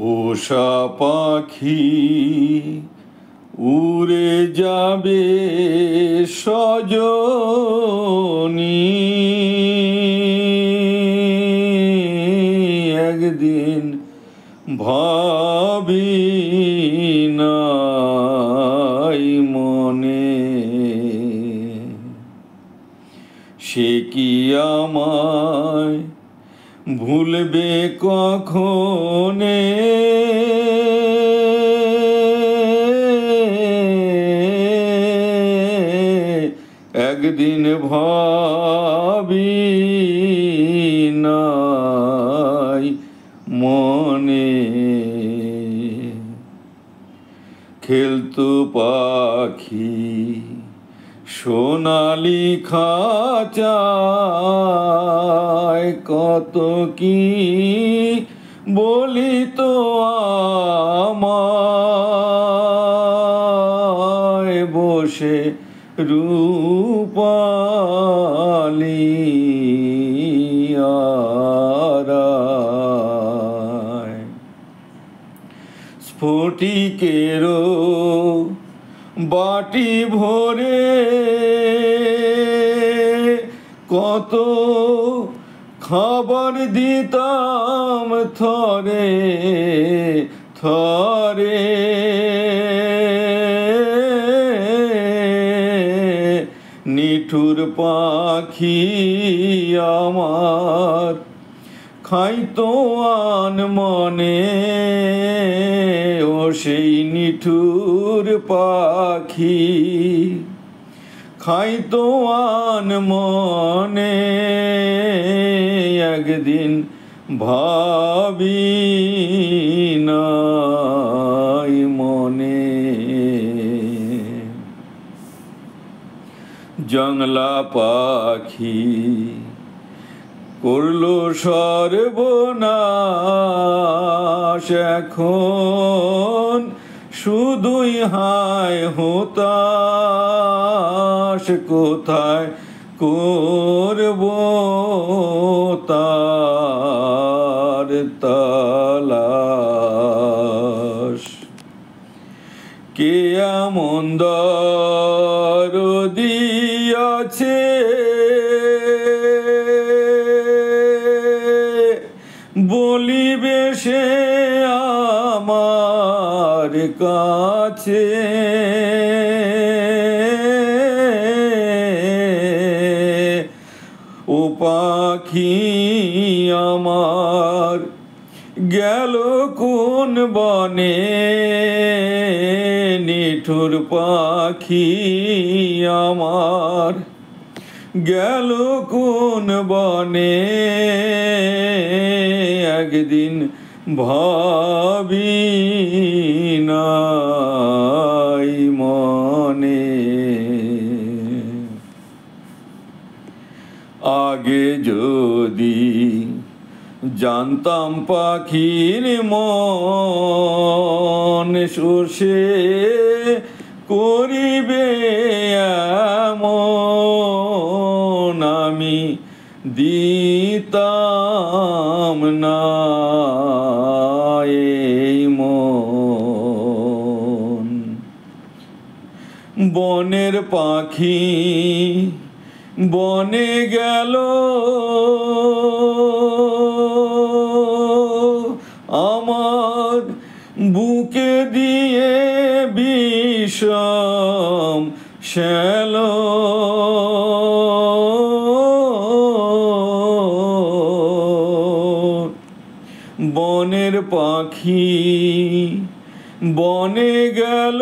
পোষা পাখি উড়ে যাবে সজনী, একদিন ভাবি নাই মনে সে কি আমায় ভুলবে কখনে। একদিন ভাবি নাই মনে খেলতো পাখি সোনালি খাঁচায়, কত কি বলিত আমায় বসে রূপালি আরায়। স্ফটিকেরও বাটি ভরে কত খাবার দিতাম থরে থরে, নিঠুর পাখি আমার খাইতো আনমনে। ও সেই নিঠুর পাখি খাইতো আনমনে, একদিন ভাবি নাই মনে। জংলা পাখি করলো সর্বনাশ, এখন শুধুই হায় হতাশ। কোথায় করব তার তালাশ। কে এমন দরদি আছে বলিবে সে আমার কাছে। ও পাখি আমার গেল কোন বনে, নিঠুর পাখি আমার গেল কোন বনে। একদিন ভাবি নাই মনে। আগে যদি জানতাম পাখির মন সে করিবে এমন, আমি দিতাম না এই মন। বনের পাখি বনে গেল আমার বুকে দিয়ে বিষম শ্যাল। বনের পাখি বনে গেল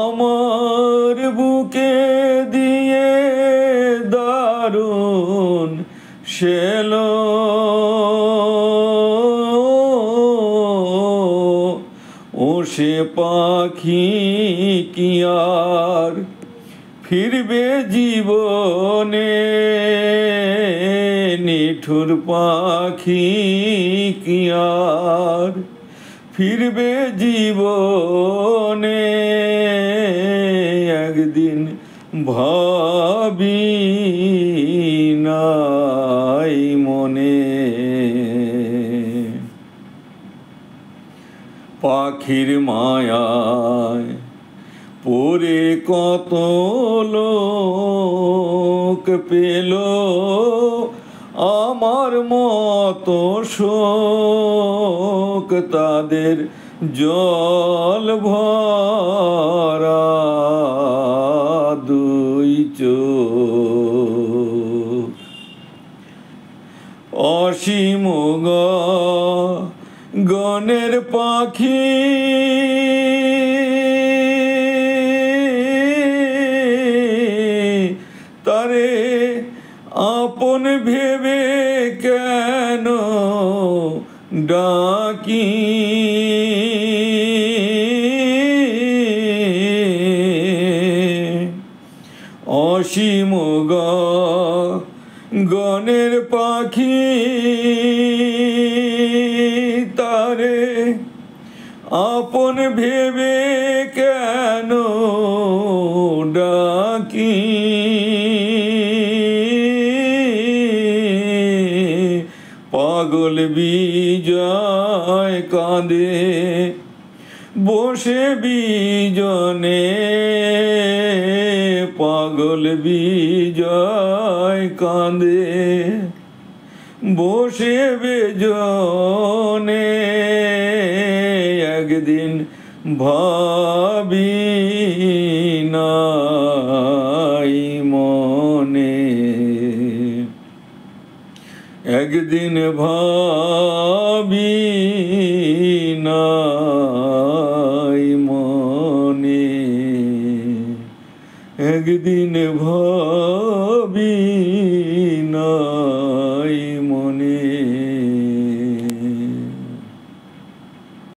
আমার বুকে দিয়ে দারুণ শ্যাল। ও সে পাখি কি আর ফিরবে জীবনে, নিঠুর পাখি কি আর ফিরবে জীবনে। একদিন ভাবি নাই মনে। পাখির মায়ায় পরে কত লোক পেল আমার মতো শোক, তাদের জল ভরা দুই চোখ। অসীম গগনের পাখি তারে আপন ভেবে কেন ডাকি, অসীম গগনের পাখি তারে আপন ভেবে কেন ডাকি, পাগল বিজয় কাঁদে বসে বিজনে, পাগল বিজয় কাঁদে বসে বেজনে। একদিন ভাবি নাই মনে, একদিন ভাবি নাই মনে, একদিন ভাবি নাই